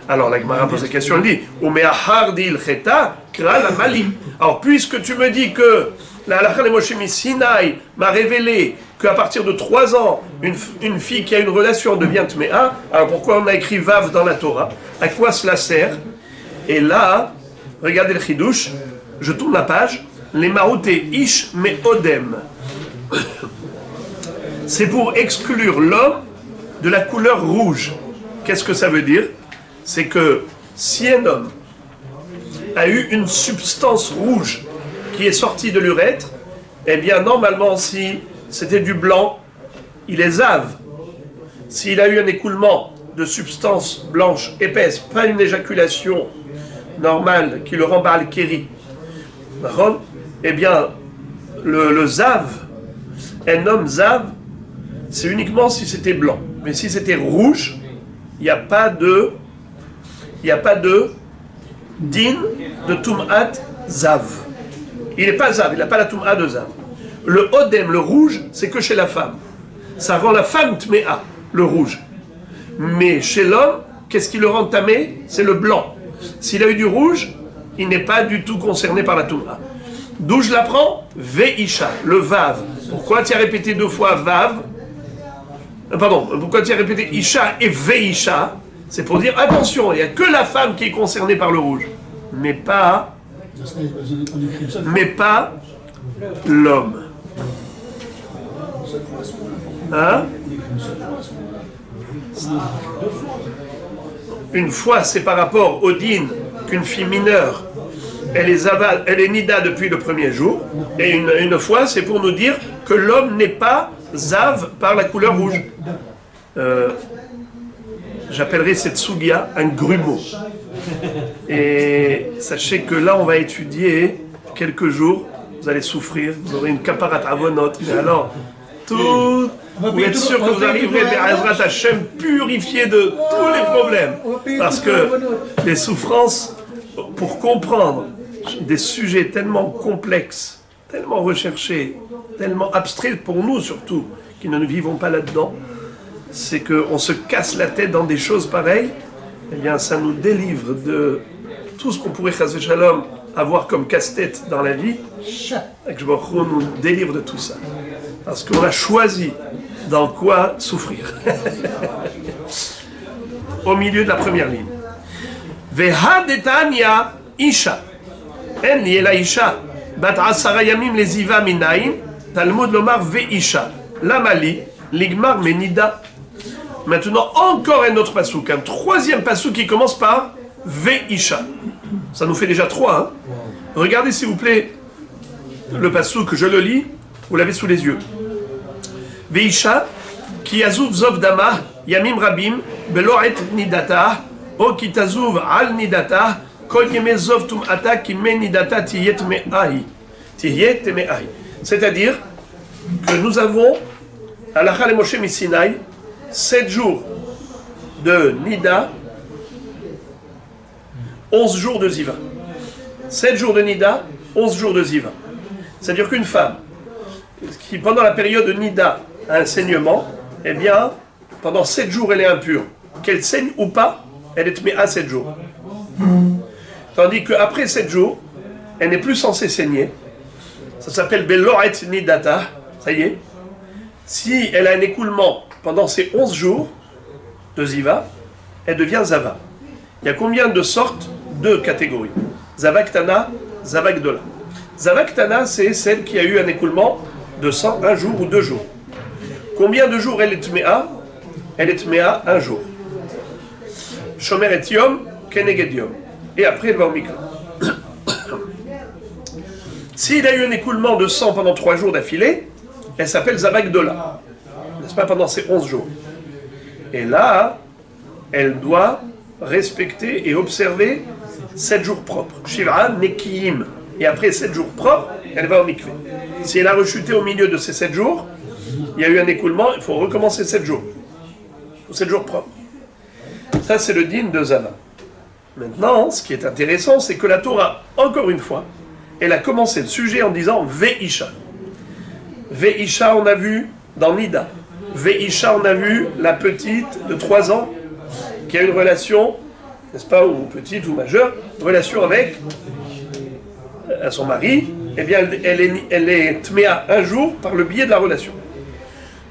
Alors la Gemara pose la question, elle dit, Umeahar di il cheta, kra la mali. Alors puisque tu me dis que la halakha le Moshe Sinaï m'a révélé qu'à partir de 3 ans, une fille qui a une relation devient tméa, alors pourquoi on a écrit vav dans la Torah? À quoi cela sert? Et là, regardez le chidouche, je tourne la page, les marouté ish me odem. C'est pour exclure l'homme de la couleur rouge. Qu'est-ce que ça veut dire? C'est que si un homme a eu une substance rouge qui est sortie de l'urètre, eh bien normalement si c'était du blanc, il est zave. S'il a eu un écoulement de substance blanche épaisse, pas une éjaculation normale qui le rend Baal Kéri, eh bien le zav, un homme zav, c'est uniquement si c'était blanc. Mais si c'était rouge, il n'y a pas de din de Tum'at zav. Il n'est pas zav, il n'a pas la Tum'a de zav. Le odem, le rouge, c'est que chez la femme. Ça rend la femme tméa, le rouge. Mais chez l'homme, qu'est-ce qui le rend tamé? C'est le blanc. S'il a eu du rouge, il n'est pas du tout concerné par la Tum'a. D'où je l'apprends? Veisha, le vav. Pourquoi tu as répété 2 fois vav? Pourquoi tu as répété isha et veisha? C'est pour dire, attention, il n'y a que la femme qui est concernée par le rouge. Mais pas l'homme. Hein? Une fois, c'est par rapport au din qu'une fille mineure, elle est nida depuis le premier jour, et une fois, c'est pour nous dire que l'homme n'est pas zav par la couleur rouge. J'appellerai cette sugia un grumeau. Et sachez que là, on va étudier quelques jours, vous allez souffrir, vous aurez une kaparat avonot, mais alors, tout... Vous êtes sûr que vous arriverez à Ezrat Hashem purifié de tous les problèmes. Parce que les souffrances, pour comprendre des sujets tellement complexes, tellement recherchés, tellement abstraits pour nous surtout, qui ne vivons pas là-dedans, c'est qu'on se casse la tête dans des choses pareilles, eh bien ça nous délivre de tout ce qu'on pourrait, chas shalom, avoir comme casse-tête dans la vie, et que nous délivre de tout ça. Parce qu'on a choisi dans quoi souffrir. Au milieu de la première ligne. Veha detania isha. En yela isha. Bat asara yamim leziva minayin. Talmud lomar veisha. Lamali. Ligmar menida. Maintenant, encore un autre pasouk. Un troisième pasouk qui commence par veisha. Ça nous fait déjà 3. Hein? Regardez s'il vous plaît le pasouk, je le lis. Vous l'avez sous les yeux. Veisha, ki yazuv zov dama, yamim rabim, belo et nidata, o ki tazuv al nidata, kol yeme zov tum ata, ki me nidata tiyet me ahi. Tiyet me ahi. C'est-à-dire que nous avons, à la Chal Moshe Sinaï, 7 jours de nida, 11 jours de ziva. 7 jours de nida, 11 jours de ziva. C'est-à-dire qu'une femme, qui pendant la période de nida, un saignement, eh bien, pendant 7 jours, elle est impure. Qu'elle saigne ou pas, elle est tméa 7 jours. Tandis qu'après 7 jours, elle n'est plus censée saigner. Ça s'appelle Beloret Nidata. Ça y est. Si elle a un écoulement pendant ces 11 jours de Ziva, elle devient Zava. Il y a combien de sortes? Deux catégories. Zava Ktana, Zava Gdola. Zava Ktana, c'est celle qui a eu un écoulement de 101 jours ou 2 jours. Combien de jours elle est Tmea? Elle est Tmea 1 jour. Shomer et Yom, Keneged Yom. Et après, elle va au Mikra. S'il a eu un écoulement de sang pendant 3 jours d'affilée, elle s'appelle Zava Gdola. N'est-ce pas, pendant ces 11 jours. Et là, elle doit respecter et observer 7 jours propres. Shiv'a Nekiyim. Et après 7 jours propres, elle va au mikvé. Si elle a rechuté au milieu de ces 7 jours, il y a eu un écoulement, il faut recommencer 7 jours. 7 jours propres. Ça, c'est le din de Zava. Maintenant, ce qui est intéressant, c'est que la Torah, encore une fois, elle a commencé le sujet en disant Ve'isha. Ve'isha, on a vu dans Nida. Ve'isha, on a vu la petite de 3 ans qui a une relation, n'est-ce pas, ou petite ou majeure, une relation avec son mari. Eh bien, elle est tméa 1 jour par le biais de la relation.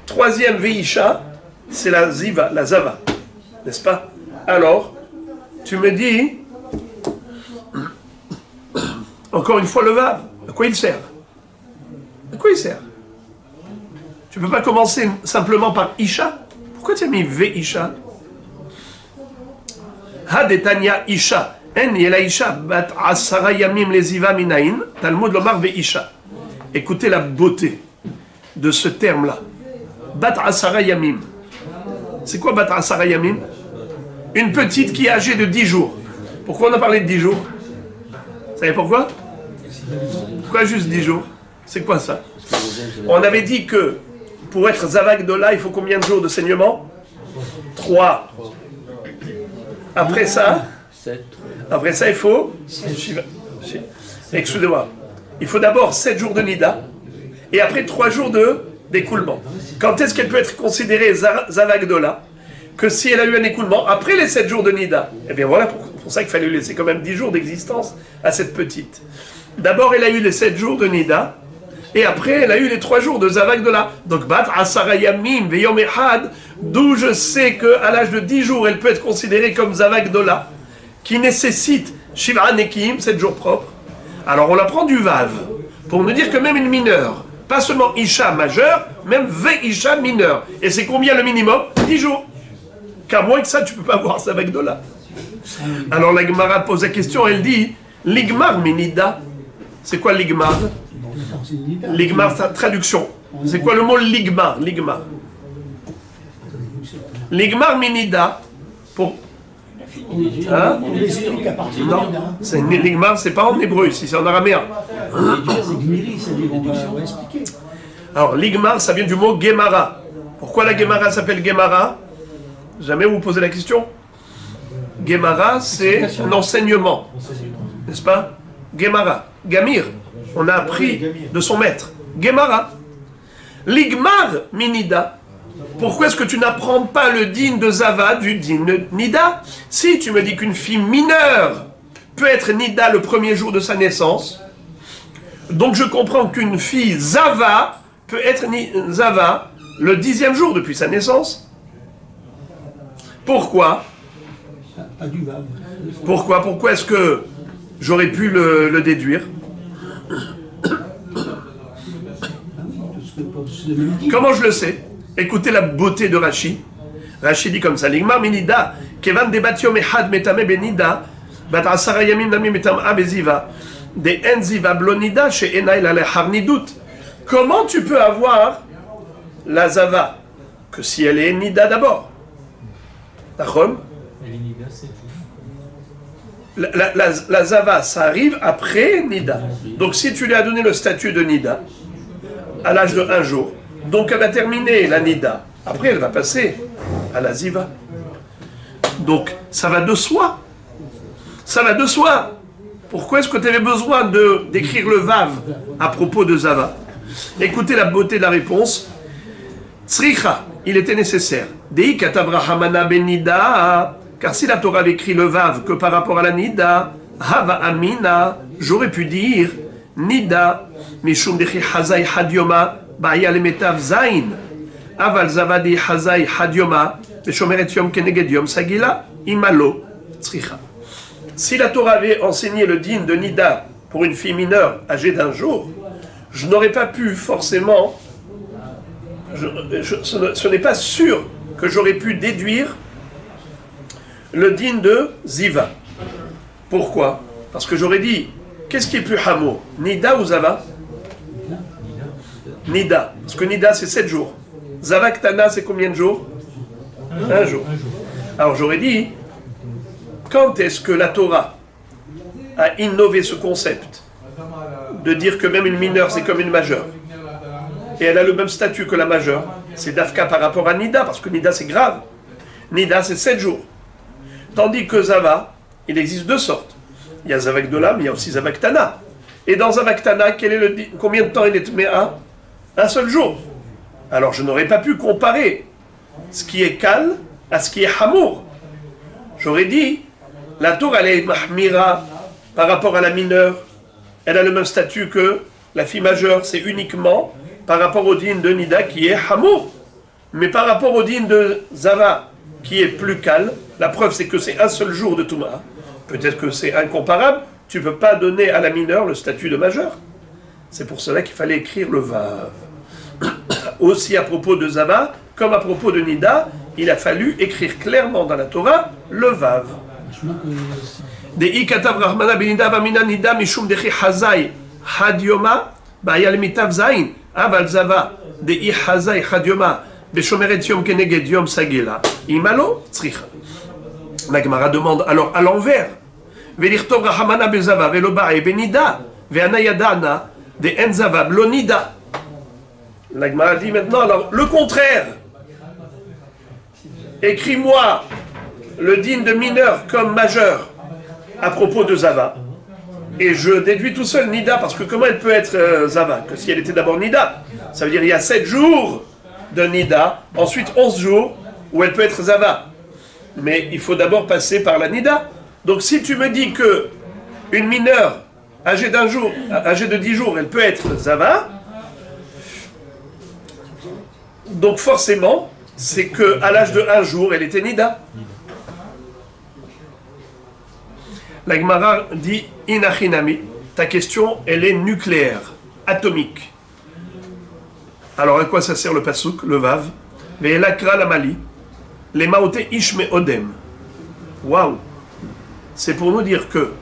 Troisième Ve'isha, c'est la ziva, la zava, n'est-ce pas? Alors, tu me dis, encore une fois, le vav, à quoi il sert? À quoi il sert? Tu ne peux pas commencer simplement par Isha? Pourquoi tu as mis Ve'isha? Hadetania Isha. En yela Isha bat asara yamim leziva minayin. Talmud lomar Ve'isha. Écoutez la beauté de ce terme-là. Bat asara yamim. C'est quoi Bat asara yamim? Une petite qui est âgée de 10 jours. Pourquoi on a parlé de 10 jours? Vous savez pourquoi? Pourquoi juste 10 jours? C'est quoi ça? On avait dit que pour être Zavak Dola, il faut combien de jours de saignement? 3. Après ça, il faut... Excusez-moi. Il faut d'abord 7 jours de Nida, et après 3 jours d'écoulement. Quand est-ce qu'elle peut être considérée Zavak Dola? Que si elle a eu un écoulement après les 7 jours de Nida. Eh bien voilà pour ça qu'il fallait laisser quand même 10 jours d'existence à cette petite. D'abord, elle a eu les 7 jours de Nida, et après, elle a eu les 3 jours de Zavak Dola. Donc, Bat Asara Yamim Veyom Echad, d'où je sais qu'à l'âge de 10 jours, elle peut être considérée comme Zavak Dola, qui nécessite Shiv'a Nekim, 7 jours propres. Alors, on apprend du Vav, pour nous dire que même une mineure, pas seulement Isha majeur, même Ve-Isha mineur. Et c'est combien le minimum? 10 jours. Car moins que ça, tu ne peux pas avoir Zavak Dola. Alors, la Gemara pose la question, elle dit, Ligmar Minida. C'est quoi Ligmar? Ligmar, c'est traduction. C'est quoi le mot Ligmar? Ligmar. Ligmar Minida. Pour... Hein? Non, c'est Ligmar, c'est pas en hébreu ici, c'est en araméen. Alors, Ligmar, ça vient du mot Gemara. Pourquoi la Gemara s'appelle Gemara? Jamais vous posez la question? Gemara, c'est un enseignement. N'est-ce pas? Gemara. Gamir. On a appris de son maître. Gemara. Ligmar Minida. Pourquoi est-ce que tu n'apprends pas le din de Zava du din de Nida? Si tu me dis qu'une fille mineure peut être Nida le premier jour de sa naissance, donc je comprends qu'une fille Zava peut être Zava le 10e jour depuis sa naissance. Pourquoi? Pourquoi est-ce que j'aurais pu le déduire? Comment je le sais? Écoutez la beauté de Rashi. Rashi dit comme ça, Ligmar Minida, Kevan de Batiom Ehad Metame Benida, Bat Asara Yamim Nami Metama Beziva, de Enziva Blonida, chez Enaïl Ale Harnidut. Comment tu peux avoir la Zava? Que si elle est Nida d'abord. D'accord? La Zava, ça arrive après Nida. Donc si tu lui as donné le statut de Nida, à l'âge de 1 jour, donc elle va terminer la Nida. Après, elle va passer à la Ziva. Donc, ça va de soi. Ça va de soi. Pourquoi est-ce que tu avais besoin d'écrire le Vav à propos de Zava? Écoutez la beauté de la réponse. Tzricha, il était nécessaire. Dei katabrahamana ben Nida. Car si la Torah avait écrit le Vav que par rapport à la Nida, Hava Amina, j'aurais pu dire Nida, Mishum dechi Hazai Hadioma, Ba'ya lemetav Zain, Aval Zavadi Hazai Hadioma, Meshomeret Yom Keneged Yom Sagila. imalo tzricha. Si la Torah avait enseigné le din de Nida pour une fille mineure âgée d'un jour, je n'aurais pas pu forcément, ce n'est pas sûr que j'aurais pu déduire le din de Ziva. Pourquoi? Parce que j'aurais dit, qu'est-ce qui est plus hamour, Nida ou Zava? Nida, parce que Nida c'est 7 jours. Zava Ktana c'est combien de jours? Un jour. Alors j'aurais dit, quand est-ce que la Torah a innové ce concept de dire que même une mineure c'est comme une majeure et elle a le même statut que la majeure? C'est Dafka par rapport à Nida, parce que Nida c'est grave. Nida c'est 7 jours. Tandis que Zava, il existe 2 sortes. Il y a Zava Gdola, mais il y a aussi Zava Ktana. Et dans Zava Ktana, combien de temps il est Tméa? Un seul jour. Alors je n'aurais pas pu comparer ce qui est Kal à ce qui est Hamour. J'aurais dit, la Torah elle est Mahmira par rapport à la mineure. Elle a le même statut que la fille majeure. C'est uniquement par rapport au din de Nida qui est Hamour. Mais par rapport au din de Zava qui est plus Kal, la preuve c'est que c'est un seul jour de Touma. Peut-être que c'est incomparable. Tu ne peux pas donner à la mineure le statut de majeure. C'est pour cela qu'il fallait écrire le Vav. Aussi à propos de Zava, comme à propos de Nida, il a fallu écrire clairement dans la Torah le Vav. Dei katav Rahmana benida vamina nida mishum dechi hazai hadioma ba'yal mitav zain aval Zava dei hazai hadioma beshomeret yom keneged yom sagela imalo tzricha. La Gemara demande alors à l'envers. Velirtov Rahmana bezava veloba e benida ve'anayadana de enzava blonida. La Gemara dit maintenant, alors, le contraire. Écris-moi le din de mineur comme majeur à propos de Zava. Et je déduis tout seul Nida, parce que comment elle peut être Zava? Que si elle était d'abord Nida. Ça veut dire il y a 7 jours de Nida, ensuite 11 jours où elle peut être Zava. Mais il faut d'abord passer par la Nida. Donc si tu me dis que une mineure âgée d'un jour, âgée de 10 jours, elle peut être Zava, donc forcément, c'est qu'à l'âge de 1 jour, elle était Nida. La Gemara dit, Inachinami, ta question, elle est nucléaire, atomique. Alors à quoi ça sert le pasouk, le vav? Ve'elakra la mali, les maote ishme odem. Waouh! C'est pour nous dire que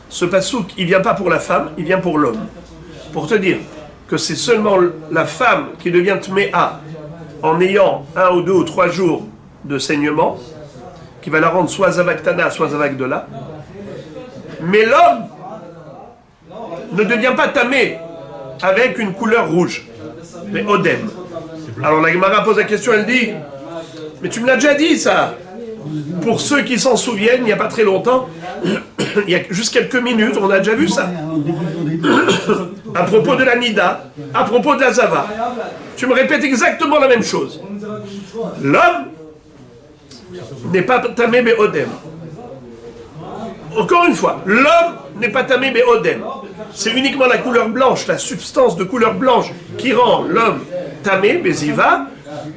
ce pasouk, il vient pas pour la femme, il vient pour l'homme. Pour te dire que c'est seulement la femme qui devient tméa en ayant 1 ou 2 ou 3 jours de saignement, qui va la rendre soit zavaktana, soit zavakdola. Mais l'homme ne devient pas tamé avec une couleur rouge, mais odem. Alors la Gemara pose la question, elle dit, mais tu me l'as déjà dit ça. Pour ceux qui s'en souviennent, il n'y a pas très longtemps, il y a juste quelques minutes, on a déjà vu ça. À propos de la Nida, à propos de la Zava. Tu me répètes exactement la même chose. L'homme n'est pas tamé be'odem. Encore une fois, l'homme n'est pas tamé be'odem. C'est uniquement la couleur blanche, la substance de couleur blanche qui rend l'homme tamé be'ziva,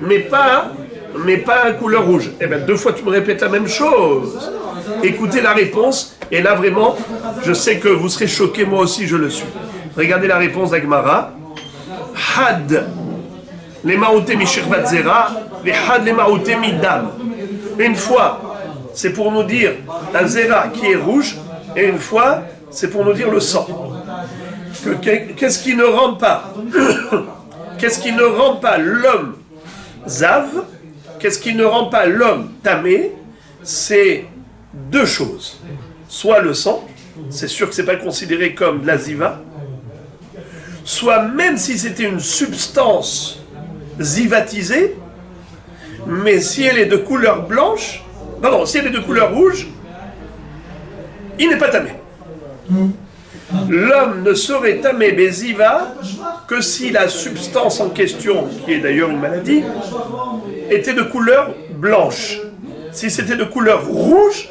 mais pas couleur rouge. Eh bien, 2 fois tu me répètes la même chose. Écoutez la réponse, et là vraiment, je sais que vous serez choqués, moi aussi je le suis. Regardez la réponse d'Agmara. Had les maouté mi shirvat zera, les had les maouté mi dam. Une fois, c'est pour nous dire la zera qui est rouge, et une fois, c'est pour nous dire le sang. Qu'est-ce qui ne rend pas qu'est-ce qui ne rend pas l'homme zav? Qu'est-ce qui ne rend pas l'homme tamé? C'est 2 choses. Soit le sang, c'est sûr que ce n'est pas considéré comme de la ziva, soit même si c'était une substance zivatisée, mais si elle est de couleur blanche, pardon, si elle est de couleur rouge, il n'est pas tamé. L'homme ne serait tamé béziva que si la substance en question, qui est d'ailleurs une maladie, était de couleur blanche. Si c'était de couleur rouge,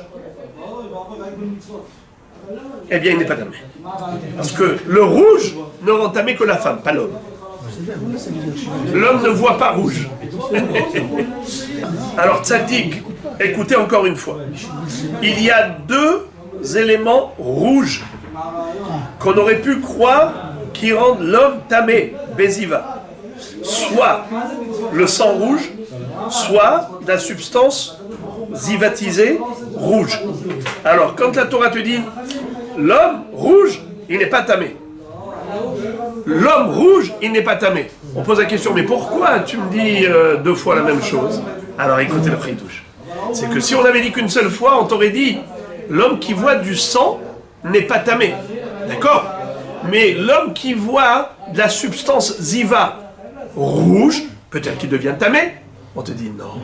eh bien il n'est pas tamé. Parce que le rouge ne rend tamé que la femme, pas l'homme. L'homme ne voit pas rouge. Alors tzaddik Écoutez encore une fois. Il y a deux éléments rouges qu'on aurait pu croire qui rendent l'homme tamé, Béziva. Soit le sang rouge, soit la substance zivatisée rouge. Alors, quand la Torah te dit l'homme rouge, il n'est pas tamé. L'homme rouge, il n'est pas tamé. On pose la question, mais pourquoi tu me dis deux fois la même chose? Alors écoutez le chidouche. C'est que si on avait dit qu'une seule fois, on t'aurait dit l'homme qui voit du sang n'est pas tamé. D'accord? Mais l'homme qui voit de la substance ziva rouge, peut-être qu'il devient tamé. On te dit non.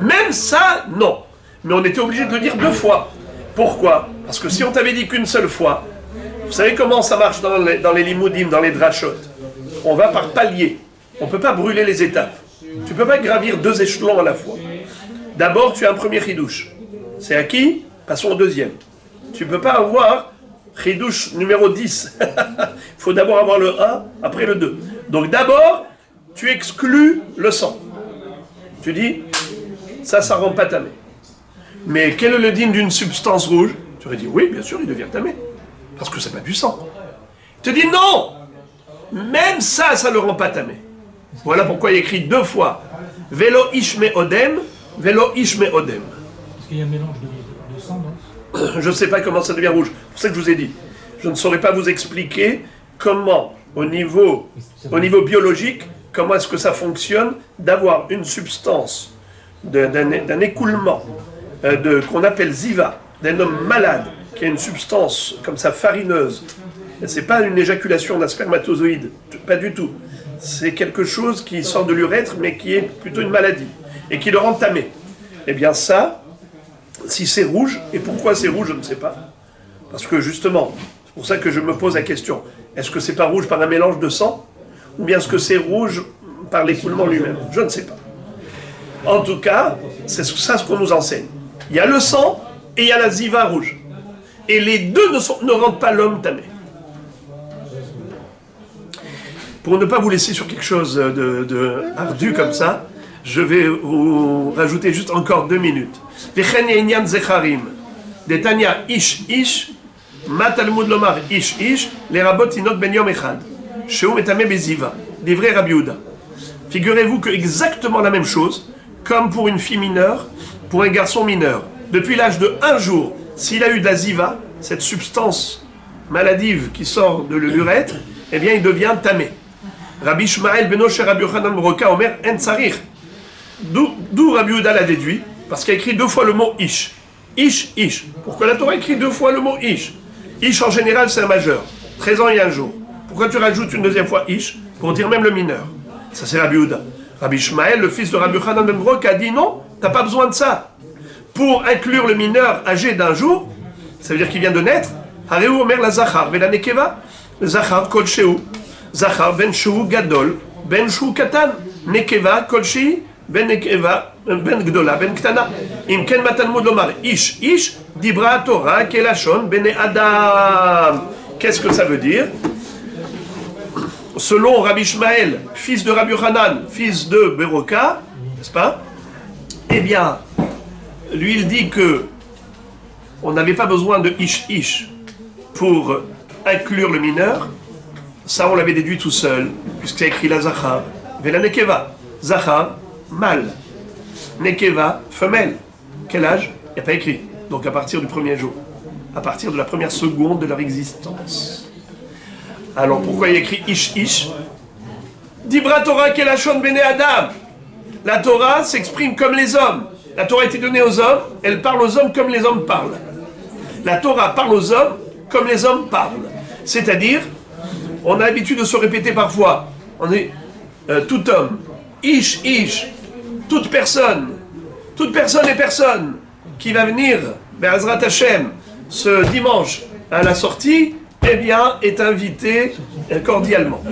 Même ça, non. Mais on était obligé de le dire deux fois. Pourquoi? Parce que si on t'avait dit qu'une seule fois, vous savez comment ça marche dans les limoudim, dans les drachot? On va par palier. On ne peut pas brûler les étapes. Tu ne peux pas gravir deux échelons à la fois. D'abord, tu as un premier chidouche. C'est à qui? Passons au deuxième. Tu ne peux pas avoir chidouche numéro 10. Il faut d'abord avoir le 1, après le 2. Donc d'abord, tu exclus le sang. Tu dis, ça rend pas tamé. Mais quel est le din d'une substance rouge? Tu aurais dit, oui, bien sûr, il devient tamé. Parce que c'est pas du sang. Il te dit, non! Même ça ne le rend pas tamé. Voilà pourquoi il écrit deux fois, Velo ishme odem, Velo ishme odem. Parce qu'il y a un mélange de sang, non? Je ne sais pas comment ça devient rouge. C'est pour ça que je vous ai dit. Je ne saurais pas vous expliquer comment, au niveau biologique, comment est-ce que ça fonctionne d'avoir une substance, d'un écoulement qu'on appelle ziva, d'un homme malade, qui a une substance comme ça farineuse. Ce n'est pas une éjaculation d'un spermatozoïde, pas du tout. C'est quelque chose qui sort de l'urètre, mais qui est plutôt une maladie, et qui le rend tamé. Eh bien ça, si c'est rouge, et pourquoi c'est rouge, je ne sais pas. Parce que justement, c'est pour ça que je me pose la question, est-ce que c'est pas rouge par un mélange de sang, ou bien est-ce que c'est rouge par l'écoulement lui-même? Je ne sais pas. En tout cas, c'est ça ce qu'on nous enseigne. Il y a le sang, et il y a la ziva rouge. Et les deux ne rendent pas l'homme tamé. Pour ne pas vous laisser sur quelque chose de ardu comme ça, je vais vous rajouter juste encore 2 minutes. Vechen yenyan zecharim, detanya ish ish, ma talmud lomar ish ish, les rabot inot ben yom echad, sheou metame beziva, des vrais Rabbi Yehuda. Figurez-vous que exactement la même chose, comme pour une fille mineure, pour un garçon mineur. Depuis l'âge de 1 jour, s'il a eu de la ziva, cette substance maladive qui sort de l'urètre, eh bien il devient tamé. Rabbi Shmael beno chez Rabbi Yochanan Broka Omer en tsarich. D'où Rabbi Yehuda l'a déduit, parce qu'il a écrit 2 fois le mot ish. Ish, ish. Pourquoi la Torah écrit 2 fois le mot ish? Ish en général c'est un majeur, 13 ans et 1 jour. Pourquoi tu rajoutes une deuxième fois ish? Pour dire même le mineur. Ça c'est Rabbi Yehuda. Rabbi Shmael, le fils de Rabbi Yochanan ben Broka, a dit non, t'as pas besoin de ça. Pour inclure le mineur âgé d'1 jour, ça veut dire qu'il vient de naître, Hareu Omer la Zachar, Vela Nekeva, Zachar Kol Sheu, Zachar Ben Sheu Gadol, Ben Sheu Katan, Nekeva Kol Shei, Ben Nekeva, Ben Gdola, Ben Ktana. Im Ken Matalmud Lomar, Ish, Ish, Dibra Torah, Kelashon, Ben Adam. Qu'est-ce que ça veut dire? Selon Rabbi Shmael, fils de Rabbi Yochanan, fils de Beroka, n'est-ce pas? Eh bien, lui il dit que on n'avait pas besoin de ish pour inclure le mineur. Ça on l'avait déduit tout seul, puisque c'est écrit la Zachar. Vela Nekeva, Zachar, mâle. Nekeva, femelle. Quel âge? Il n'y a pas écrit. Donc à partir du 1er jour, à partir de la première seconde de leur existence. Alors pourquoi il y a écrit ish? Dibra Torah kelashon bene Adam. La Torah s'exprime comme les hommes. La Torah a été donnée aux hommes, elle parle aux hommes comme les hommes parlent. La Torah parle aux hommes comme les hommes parlent. C'est-à-dire, on a l'habitude de se répéter parfois, on est tout homme, ish, toute personne et personne qui va venir vers Ezrat Hashem ce dimanche à la sortie, eh bien, est invité cordialement.